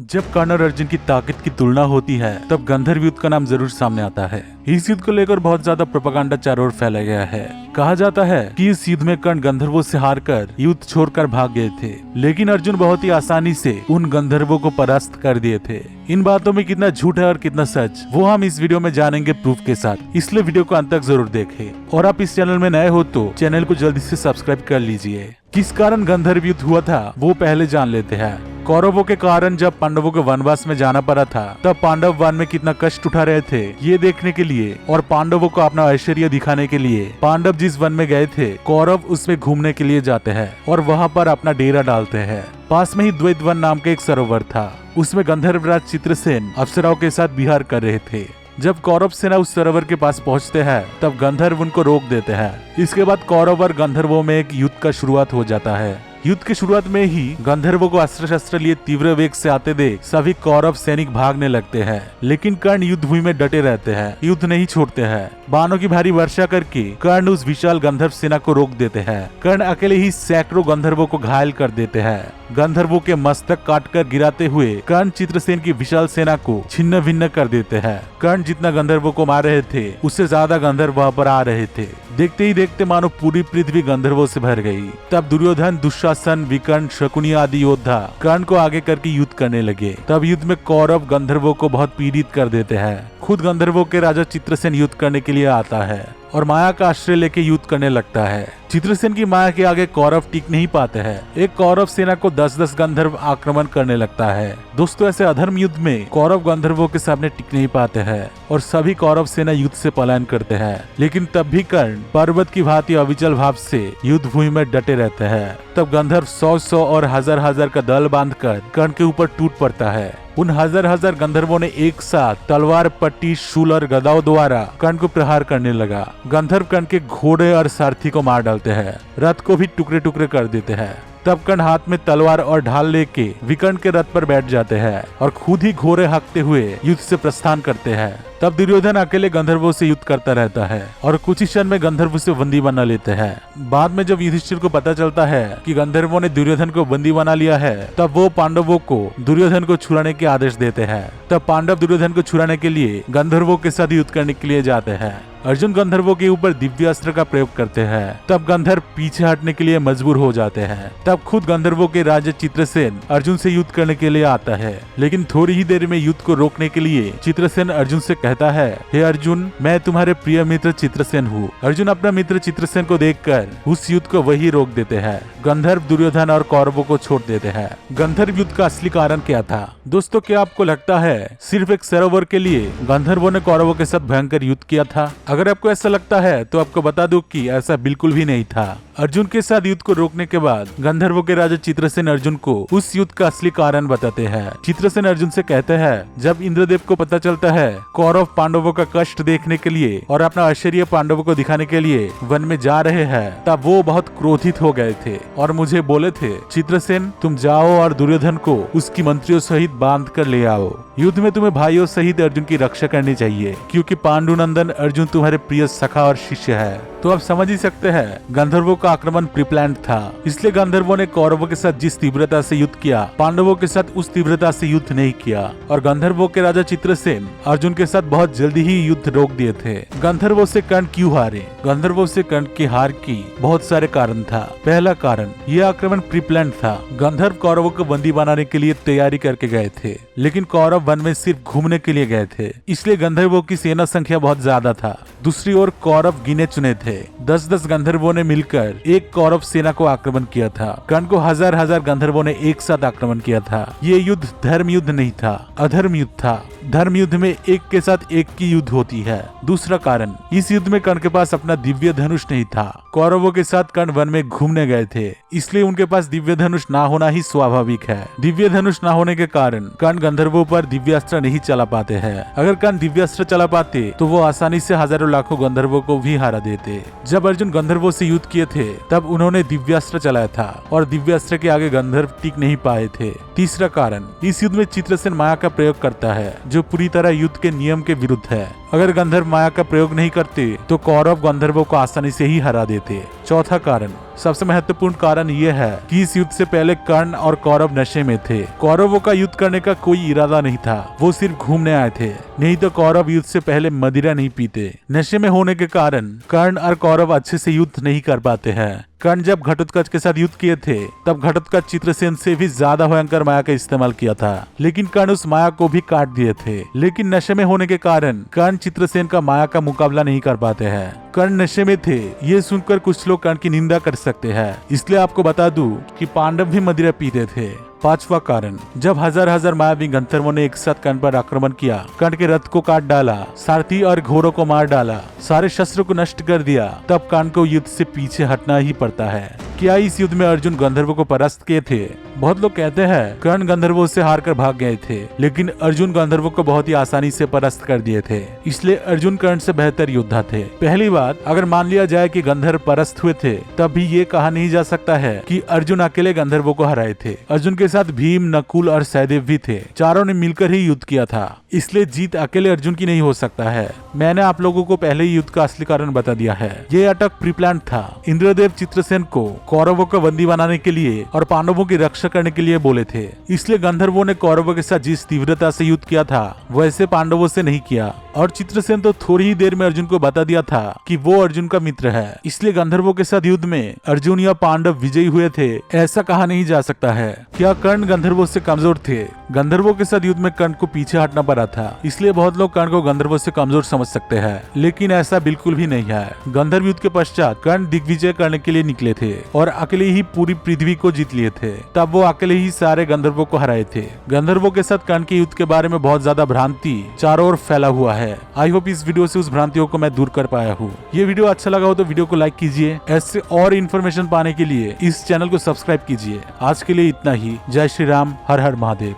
जब कर्ण और अर्जुन की ताकत की तुलना होती है तब गंधर्व युद्ध का नाम जरूर सामने आता है। इस युद्ध को लेकर बहुत ज्यादा प्रोपेगेंडा चारों ओर फैला गया है। कहा जाता है कि इस युद्ध में कर्ण गंधर्वों से हारकर युद्ध छोड़कर भाग गए थे, लेकिन अर्जुन बहुत ही आसानी से उन गंधर्वों को परास्त कर दिए थे। इन बातों में कितना झूठ है और कितना सच, वो हम इस वीडियो में जानेंगे प्रूफ के साथ, इसलिए वीडियो को अंत तक जरूर देखें। और आप इस चैनल में नए हो तो चैनल को जल्दी से सब्सक्राइब कर लीजिए। किस कारण गंधर्व युद्ध हुआ था वो पहले जान लेते हैं। कौरवों के कारण जब पांडवों को वनवास में जाना पड़ा था तब पांडव वन में कितना कष्ट उठा रहे थे ये देखने के लिए और पांडवों को अपना ऐश्वर्य दिखाने के लिए पांडव जिस वन में गए थे कौरव उसमें घूमने के लिए जाते हैं और वहां पर अपना डेरा डालते हैं। पास में ही द्वैत वन नाम का एक सरोवर था, उसमें गंधर्वराज चित्रसेन अप्सराओं के साथ विहार कर रहे थे। जब कौरव सेना उस सरोवर के पास पहुंचते हैं तब गंधर्व उनको रोक देते हैं। इसके बाद कौरव और गंधर्वों में एक युद्ध का शुरुआत हो जाता है। युद्ध की शुरुआत में ही गंधर्वों को अस्त्र शस्त्र लिए तीव्र वेग से आते देख सभी कौरव सैनिक भागने लगते हैं, लेकिन कर्ण युद्ध भूमि में डटे रहते हैं, युद्ध नहीं छोड़ते हैं। बाणों की भारी वर्षा करके कर्ण उस विशाल गंधर्व सेना को रोक देते हैं। कर्ण अकेले ही सैकड़ों गंधर्वों को घायल कर देते हैं। गंधर्वों के मस्तक काटकर गिराते हुए कर्ण चित्रसेन की विशाल सेना को छिन्न भिन्न कर देते हैं। कर्ण जितना गंधर्वों को मार रहे थे उससे ज्यादा गंधर्व वहां पर आ रहे थे। देखते ही देखते मानो पूरी पृथ्वी गंधर्वों से भर गई। तब दुर्योधन, दुशासन, विकर्ण, शकुनी आदि योद्धा कर्ण को आगे करके युद्ध करने लगे। तब युद्ध में कौरव गंधर्वों को बहुत पीड़ित कर देते हैं। खुद गंधर्वों के राजा चित्रसेन युद्ध करने के लिए आता है और माया का आश्रय लेके युद्ध करने लगता है। चित्रसेन की माया के आगे कौरव टिक नहीं पाते हैं। एक कौरव सेना को 10-10 गंधर्व आक्रमण करने लगता है। दोस्तों, ऐसे अधर्म युद्ध में कौरव गंधर्वों के सामने टिक नहीं पाते हैं और सभी कौरव सेना युद्ध से पलायन करते हैं। लेकिन तब भी कर्ण पर्वत की भांति अविचल भाव से युद्ध भूमि में डटे रहते हैं। तब गंधर्व 100-100 और 1000-1000 का दल बांधकर कर्ण के ऊपर टूट पड़ता है। उन 1000-1000 गंधर्वों ने एक साथ तलवार, पट्टी, शूल और गदाओं द्वारा कर्ण को प्रहार करने लगा। गंधर्व कर्ण के घोड़े और सारथी को मार डालते हैं, रथ को भी टुकड़े टुकड़े कर देते हैं। तब कर्ण हाथ में तलवार और ढाल लेके विकर्ण के रथ पर बैठ जाते हैं और खुद ही घोड़े हाँकते हुए युद्ध से प्रस्थान करते हैं। तब दुर्योधन अकेले गंधर्वों से युद्ध करता रहता है और कुछ ही क्षण में गंधर्व उसे बंदी बना लेते हैं। बाद में जब युधिष्ठिर को पता चलता है कि गंधर्वों ने दुर्योधन को बंदी बना लिया है तब वो पांडवों को दुर्योधन को छुड़ाने के आदेश देते हैं। तब पांडव दुर्योधन को छुड़ाने के लिए गंधर्वों के साथ युद्ध करने के लिए जाते हैं। अर्जुन गंधर्वों के ऊपर दिव्य अस्त्र का प्रयोग करते हैं। तब गंधर्व पीछे हटने के लिए मजबूर हो जाते हैं। तब खुद गंधर्वों के राजा चित्रसेन अर्जुन से युद्ध करने के लिए आता है, लेकिन थोड़ी ही देर में युद्ध को रोकने के लिए चित्रसेन अर्जुन से कहता है, हे अर्जुन, मैं तुम्हारे प्रिय मित्र चित्रसेन हूँ। अर्जुन अपना मित्र चित्रसेन को देखकर उस युद्ध को वही रोक देते हैं। गंधर्व दुर्योधन और कौरवों को छोड़ देते हैं। गंधर्व युद्ध का असली कारण क्या था? दोस्तों, क्या आपको लगता है सिर्फ एक सरोवर के लिए गंधर्वों ने कौरवों के साथ भयंकर युद्ध किया था? अगर आपको ऐसा लगता है तो आपको बता दूं कि ऐसा बिल्कुल भी नहीं था। अर्जुन के साथ युद्ध को रोकने के बाद गंधर्वों के राजा चित्रसेन अर्जुन को उस युद्ध का असली कारण बताते हैं। चित्रसेन अर्जुन से कहते हैं, जब इंद्रदेव को पता चलता है कौरव पांडवों का कष्ट देखने के लिए और अपना ऐश्वर्य पांडवों को दिखाने के लिए वन में जा रहे हैं, तब वो बहुत क्रोधित हो गए थे और मुझे बोले थे, चित्रसेन तुम जाओ और दुर्योधन को उसकी मंत्रियों सहित बांध कर ले आओ। युद्ध में तुम्हें भाइयों सहित अर्जुन की रक्षा करनी चाहिए, क्योंकि पांडुनंदन अर्जुन तुम्हारे प्रिय सखा और शिष्य है। तो आप समझ ही सकते हैं गंधर्वों का आक्रमण प्रीप्लान्ड था। इसलिए गंधर्वों ने कौरवों के साथ जिस तीव्रता से युद्ध किया, पांडवों के साथ उस तीव्रता से युद्ध नहीं किया और गंधर्वों के राजा चित्रसेन अर्जुन के साथ बहुत जल्दी ही युद्ध रोक दिए थे। गंधर्वों से कर्ण क्यों हारे? गंधर्वों से कर्ण की हार की बहुत सारे कारण था। पहला कारण, यह आक्रमण प्रीप्लान्ड था। गंधर्व कौरवों को बंदी बनाने के लिए तैयारी करके गए थे, लेकिन कौरव वन में सिर्फ घूमने के लिए गए थे, इसलिए गंधर्वों की सेना संख्या बहुत ज्यादा था। दूसरी ओर कौरव गिने चुने थे। 10-10 गंधर्वों ने मिलकर एक कौरव सेना को आक्रमण किया था। कर्ण को 1000-1000 गंधर्वों ने एक साथ आक्रमण किया था। ये युद्ध धर्म युद्ध नहीं था, अधर्म युद्ध था। धर्म युद्ध में एक के साथ एक की युद्ध होती है। दूसरा कारण, इस युद्ध में कर्ण के पास अपना दिव्य धनुष नहीं था। कौरवों के साथ कर्ण वन में घूमने गए थे, इसलिए उनके पास दिव्य धनुष ना होना ही स्वाभाविक है। दिव्य धनुष ना होने के कारण कर्ण गंधर्वों पर दिव्यास्त्र नहीं चला पाते हैं। अगर कर्ण दिव्यास्त्र चला पाते तो वो आसानी से हजारों लाखों गंधर्वों को भी हरा देते। जब अर्जुन गंधर्वों से युद्ध किए थे तब उन्होंने दिव्यास्त्र चलाया था और दिव्यास्त्र के आगे गंधर्व टिक नहीं पाए थे। तीसरा कारण, इस युद्ध में चित्रसेन माया का प्रयोग करता है जो पूरी तरह युद्ध के नियम के विरुद्ध है। अगर गंधर्व माया का प्रयोग नहीं करते तो कौरव गंधर्वों को आसानी से ही हरा देते। चौथा कारण, सबसे महत्वपूर्ण कारण यह है कि इस युद्ध से पहले कर्ण और कौरव नशे में थे। कौरवों का युद्ध करने का कोई इरादा नहीं था, वो सिर्फ घूमने आए थे। नहीं तो कौरव युद्ध से पहले मदिरा नहीं पीते। नशे में होने के कारण कर्ण और कौरव अच्छे से युद्ध नहीं कर पाते हैं। कर्ण जब घटोत्कच के साथ युद्ध किए थे तब घटोत्कच चित्रसेन से भी ज्यादा भयंकर माया का इस्तेमाल किया था, लेकिन कर्ण उस माया को भी काट दिए थे। लेकिन नशे में होने के कारण कर्ण चित्रसेन का माया का मुकाबला नहीं कर पाते हैं। कर्ण नशे में थे, ये सुनकर कुछ लोग कर्ण की निंदा कर सकते हैं, इसलिए आपको बता दूं कि पांडव भी मदिरा पीते थे। पांचवा कारण, जब हजार मायावी गंधर्वों ने एक साथ कर्ण पर आक्रमण किया, कर्ण के रथ को काट डाला, सारथी और घोड़ों को मार डाला, सारे शस्त्रों को नष्ट कर दिया, तब कर्ण को युद्ध से पीछे हटना ही पड़ता है। क्या इस युद्ध में अर्जुन गंधर्वों को परास्त किए थे? बहुत लोग कहते हैं कर्ण गंधर्वों से हार कर भाग गए थे, लेकिन अर्जुन गंधर्वों को बहुत ही आसानी से परास्त कर दिए थे, इसलिए अर्जुन कर्ण से बेहतर योद्धा थे। पहली बात, अगर मान लिया जाए कि गंधर्व परास्त हुए थे, तब भी ये कहा नहीं जा सकता है कि अर्जुन अकेले गंधर्वों को हराए थे। अर्जुन के साथ भीम, नकुल और सहदेव भी थे। चारों ने मिलकर ही युद्ध किया था, इसलिए जीत अकेले अर्जुन की नहीं हो सकता है। मैंने आप लोगों को पहले ही युद्ध का असली कारण बता दिया है। ये अटक प्रीप्लान था। इंद्रदेव चित्रसेन को कौरवों को बंदी बनाने के लिए और पांडवों की रक्षा करने के लिए बोले थे, इसलिए गंधर्वों ने कौरवों के साथ जिस तीव्रता से युद्ध किया था वैसे पांडवों से नहीं किया। और चित्रसेन तो थोड़ी ही देर में अर्जुन को बता दिया था कि वो अर्जुन का मित्र है, इसलिए गंधर्वों के साथ युद्ध में अर्जुन या पांडव विजयी हुए थे ऐसा कहा नहीं जा सकता है। क्या कर्ण गंधर्वों से कमजोर थे? गंधर्वों के साथ युद्ध में कर्ण को पीछे हटना पड़ा था, इसलिए बहुत लोग कर्ण को गंधर्वों से कमजोर समझ सकते हैं, लेकिन ऐसा बिल्कुल भी नहीं है। गंधर्व युद्ध के पश्चात कर्ण दिग्विजय करने के लिए निकले थे और अकेले ही पूरी पृथ्वी को जीत लिए थे। तब वो अकेले ही सारे गंधर्वों को हराए थे। गंधर्वों के साथ कर्ण के युद्ध के बारे में बहुत ज्यादा भ्रांति चारों ओर फैला हुआ है। आई होप इस वीडियो से उस भ्रांतियों को मैं दूर कर पाया हूँ। ये वीडियो अच्छा लगा हो तो वीडियो को लाइक कीजिए। ऐसे और इन्फॉर्मेशन पाने के लिए इस चैनल को सब्सक्राइब कीजिए। आज के लिए इतना ही। जय श्री राम, हर हर महादेव।